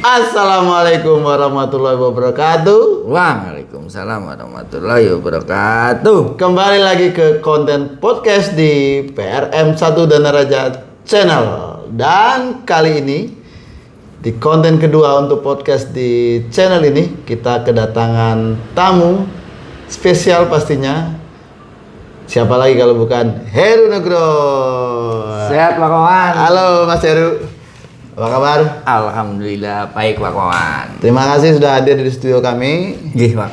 Assalamualaikum warahmatullahi wabarakatuh. Waalaikumsalam warahmatullahi wabarakatuh. Kembali lagi ke konten podcast di PRM1 Danaraja Channel. Dan kali ini di konten kedua untuk podcast di channel ini kita kedatangan tamu spesial pastinya. Siapa lagi kalau bukan Heru Nugro. Sehat Pak Kawan. Halo Mas Heru. Apa kabar? Alhamdulillah baik Pak Kawan. Terima kasih sudah hadir di studio kami. Nggih Pak.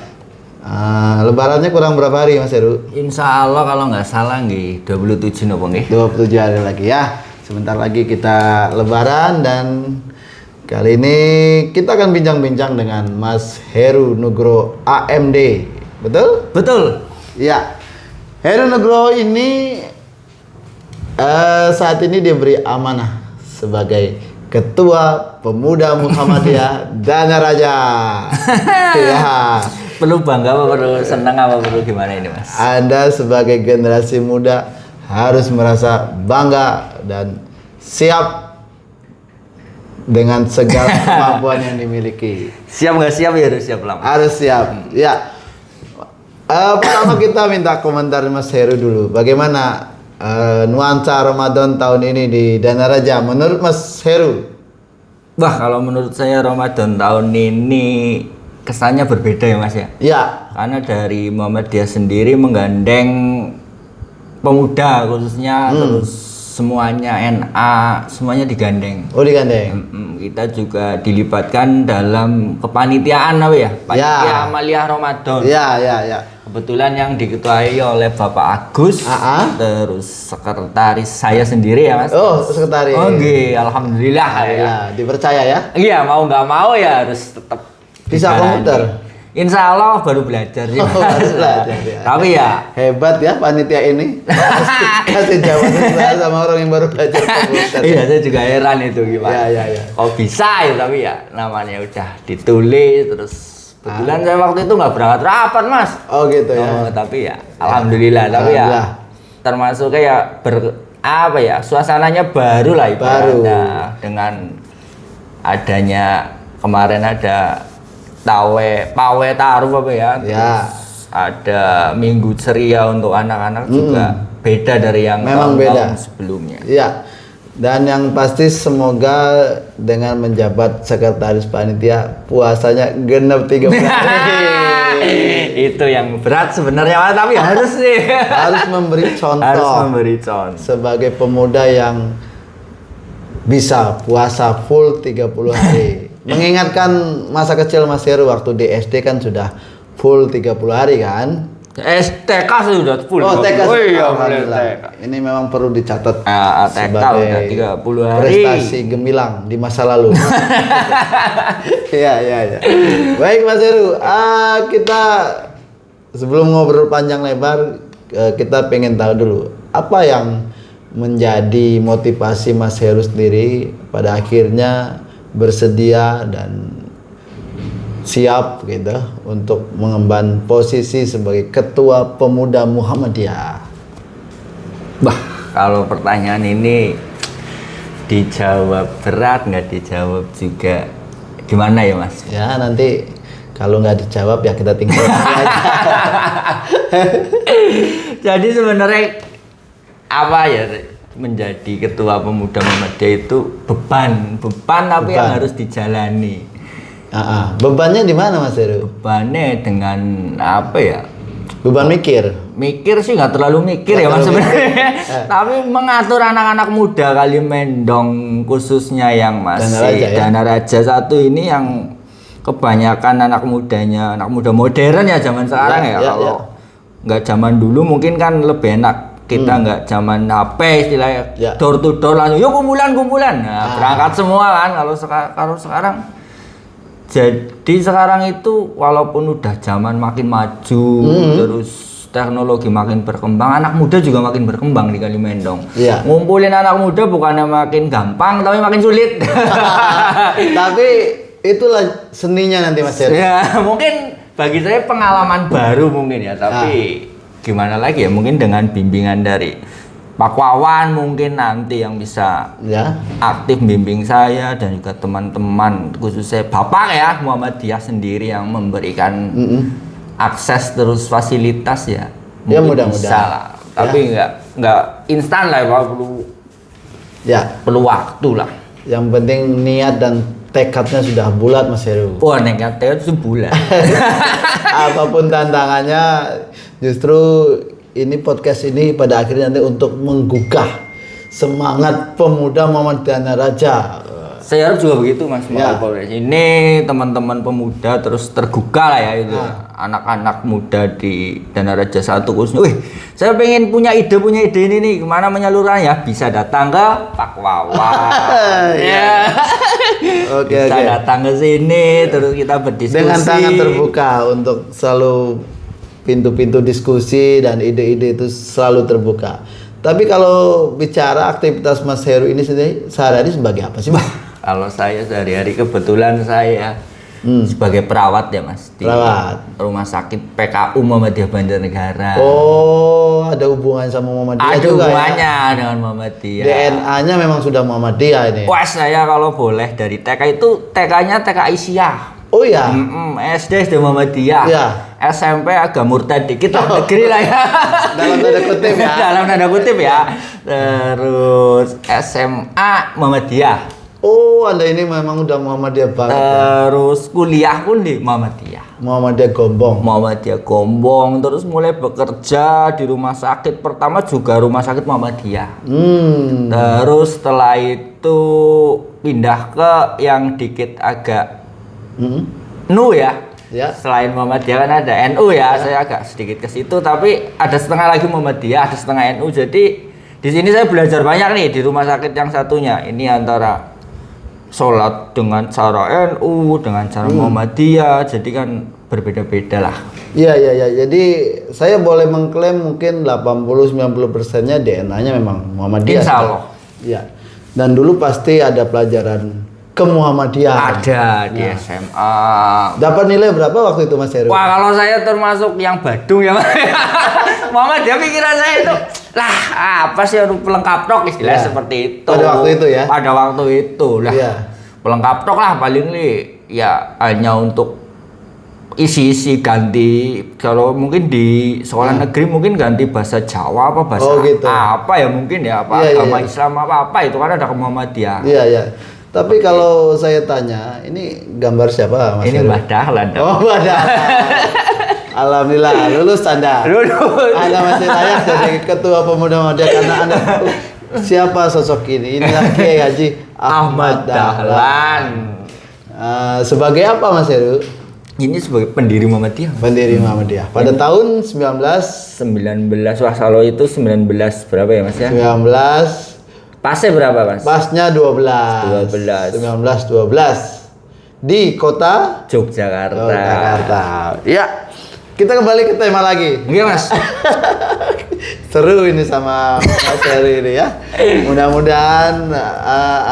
Lebarannya kurang berapa hari Mas Heru? Insya Allah kalau nggak salah nggih 27 nopo nggih. 27 hari lagi ya. Sebentar lagi kita lebaran dan kali ini kita akan bincang-bincang dengan Mas Heru Nugro AMD. Betul? Betul. Ya. Heru Nugro ini saat ini diberi amanah sebagai Ketua Pemuda Muhammadiyah Danaraja. Ya. Perlu bangga apa perlu senang apa perlu gimana ini Mas? Anda sebagai generasi muda harus merasa bangga dan siap dengan segala kemampuan yang dimiliki. Siap nggak siap ya harus siap lah. Harus siap. Ya. Pertama kita minta komentar Mas Heru dulu. Bagaimana nuansa Ramadan tahun ini di Danaraja menurut Mas Heru? Wah, kalau menurut saya Ramadan tahun ini kesannya berbeda ya Mas ya. Ya. Karena dari Muhammadiyah sendiri menggandeng pemuda khususnya terus semuanya NA semuanya digandeng. Oh, digandeng. Kita juga dilibatkan dalam kepanitiaan apa ya? Panitia Amaliyah Ramadan. Ya. Kebetulan yang diketuai oleh Bapak Agus, terus sekretaris saya sendiri ya Mas. Oh, sekretaris. Oke, alhamdulillah ya. Dipercaya ya? Iya, mau nggak mau ya harus tetap bisa komputer. Insya Allah baru belajar sih. Baru belajar ya. Tapi ya hebat ya panitia ini. Kasih jawaban sama orang yang baru belajar komputer. Iya, saya juga heran itu gimana. Iya. Kok bisa ya, tapi ya namanya udah ditulis terus. Kebetulan saya waktu itu nggak berangkat rapat Mas. Oh gitu ya. Tapi ya, alhamdulillah. Tapi ya termasuk kayak suasananya baru lah ibaratnya dengan adanya kemarin ada pawe taruh apa ya. Terus ada minggu ceria untuk anak-anak juga beda dari yang tahun sebelumnya. Iya. Dan yang pasti semoga dengan menjabat sekretaris panitia puasanya genap 3 hari. Itu yang berat sebenarnya Mas, tapi harus sih. Harus memberi contoh. Sebagai pemuda yang bisa puasa full 30 hari. Mengingatkan masa kecil Mas Heru waktu di SD kan sudah full 30 hari kan? TK sudah full. Oh, TK. Oh iya, TK. Ini memang perlu dicatat TK udah 30 hari. Prestasi gemilang di masa lalu. Iya. Baik Mas Heru, kita sebelum ngobrol panjang lebar, kita pengen tahu dulu apa yang menjadi motivasi Mas Heru sendiri pada akhirnya bersedia dan siap gitu untuk mengemban posisi sebagai Ketua Pemuda Muhammadiyah. Bah, kalau pertanyaan ini dijawab berat nggak dijawab juga gimana ya Mas? Ya nanti kalau nggak dijawab ya kita tinggal aja. Jadi sebenarnya apa ya menjadi Ketua Pemuda Muhammadiyah itu beban tapi yang harus dijalani. Bebannya di mana Mas Heru? Bebannya dengan apa ya? Beban mikir sih nggak terlalu mikir ya Mas sebenarnya. Tapi mengatur anak-anak muda kali Mendong khususnya yang masih Danaraja 1 ini yang kebanyakan anak muda modern ya zaman sekarang ya. Kalau nggak zaman dulu mungkin kan lebih enak. Kita nggak zaman HP istilahnya door to door langsung yuk kumpulan. Nah, berangkat semua kan kalau sekarang. Jadi sekarang itu walaupun udah zaman makin maju, terus teknologi makin berkembang, anak muda juga makin berkembang di Kalimendong. Ngumpulin anak muda bukannya makin gampang, tapi makin sulit. Tapi itulah seninya nanti Mas Heru. Ya, mungkin bagi saya pengalaman baru mungkin ya, tapi gimana lagi ya, mungkin dengan bimbingan dari Pak Wawan mungkin nanti yang bisa Ya. aktif bimbing saya dan juga teman-teman khususnya Bapak ya Muhammadiyah sendiri yang memberikan akses terus fasilitas ya. Ya, Mungkin mudah-mudahan. bisa lah. Tapi nggak instan lah Pak, perlu waktu lah. Yang penting niat dan tekadnya sudah bulat Mas Heru. Wah, nekatnya itu sebulan. Apapun tantangannya, justru ini podcast ini pada akhirnya nanti untuk menggugah semangat pemuda Muhammadiyah Raja. Saya harap juga begitu Mas. Ya. Ini teman-teman pemuda terus tergugah lah ya itu. Anak-anak muda di Dana Raja 1 khususnya. Wih, saya pengen punya ide ini nih. Gimana menyalurkan ya? Bisa datang ke Pak Wawan. Ya. Oke. Bisa datang ke sini terus kita berdiskusi. Dengan tangan terbuka untuk selalu pintu-pintu diskusi dan ide-ide itu selalu terbuka. Tapi kalau bicara aktivitas Mas Heru ini sendiri sehari-hari sebagai apa sih Mas? Kalau saya sehari-hari kebetulan saya sebagai perawat ya Mas di Perawat. Rumah Sakit PKU Muhammadiyah Banjarnegara. Oh, ada hubungan sama Muhammadiyah Ada juga hubungannya ya? dengan Muhammadiyah. DNA-nya memang sudah Muhammadiyah ini. Wah, saya kalau boleh dari TK itu TK-nya TK Aisyah. Oh ya. SD Muhammadiyah. Iya. SMP agak murtad dikit lah, negeri lah ya. Dalam tanda kutip ya. Dalam tanda kutip ya. Terus SMA Muhammadiyah. Oh, Anda ini memang udah Muhammadiyah banget. Ya? Terus kuliah pun di Muhammadiyah. Muhammadiyah Gombong. Muhammadiyah Gombong, terus mulai bekerja di rumah sakit pertama juga rumah sakit Muhammadiyah. Terus setelah itu pindah ke yang dikit agak NU ya. Ya. Selain Muhammadiyah kan ada NU ya. Saya agak sedikit ke situ, tapi ada setengah lagi Muhammadiyah, ada setengah NU. Jadi di sini saya belajar banyak nih di rumah sakit yang satunya. Ini antara sholat dengan cara NU, dengan cara Muhammadiyah, jadi kan berbeda-beda lah. Iya. Jadi saya boleh mengklaim mungkin 80-90%-nya DNA-nya memang Muhammadiyah. Insya Allah. Iya. Dan dulu pasti ada pelajaran ke-Muhammadiyah. Ada di SMA. Dapat nilai berapa waktu itu Mas Heru? Wah, kalau saya termasuk yang Badung ya Mas. Muhammadiyah pikiran saya itu lah apa sih pelengkap tok istilahnya seperti itu. Pada waktu itu ya? Pada waktu itu lah. Iya. Pelengkap tok lah paling ya hanya untuk isi-isi ganti, kalau mungkin di sekolah negeri mungkin ganti bahasa Jawa apa bahasa gitu. apa ya mungkin ya apa Iya, agama iya. Islam apa itu kan ada ke Muhammadiyah. Iya. Tapi kalau saya tanya, ini gambar siapa Mas Ini Heru? Mbah Dahlan. Oh, Mbah Dahlan. Alhamdulillah lulus Anda. Lulus. Anda masih layak jadi ketua pemuda Muhammadiyah karena Anda siapa sosok ini? Inilah Kiai Haji Ahmad Dahlan. Sebagai apa Mas Heru? Ini sebagai pendiri Muhammadiyah. Pendiri Muhammadiyah. Pada tahun 19 wah kalau itu 19 berapa ya Mas ya? 19 Pasnya berapa Mas? pasnya 19 di kota Yogyakarta. Jakarta. Ya. Kita kembali ke tema lagi. Iya Mas. Seru ini sama Mas Heri ini ya. Mudah-mudahan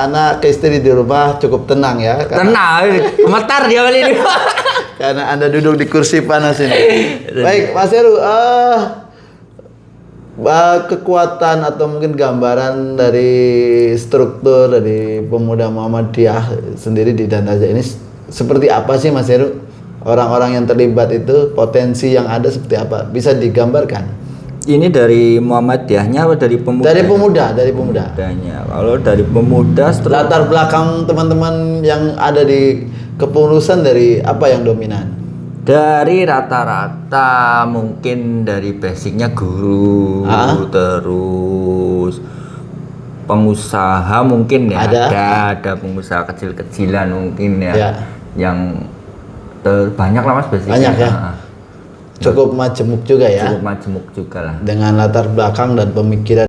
anak ke istri di rumah cukup tenang ya. Tenang, gemetar dia kali ini. Karena Anda duduk di kursi panas ini. Baik, Mas Heru, kekuatan atau mungkin gambaran dari struktur dari pemuda Muhammadiyah sendiri di Dana Raja ini seperti apa sih Mas Heru? Orang-orang yang terlibat itu potensi yang ada seperti apa? Bisa digambarkan? Ini dari Muhammadiyahnya apa dari pemuda? Dari pemuda. Mudanya. Kalau dari pemuda Latar belakang teman-teman yang ada di kepengurusan dari apa yang dominan? dari rata-rata mungkin dari basicnya guru, terus pengusaha mungkin ya ada pengusaha kecil-kecilan mungkin ya. Yang banyak lah Mas basicnya. Banyak ya. Cukup majemuk juga ya. Cukup majemuk juga lah. Dengan latar belakang dan pemikiran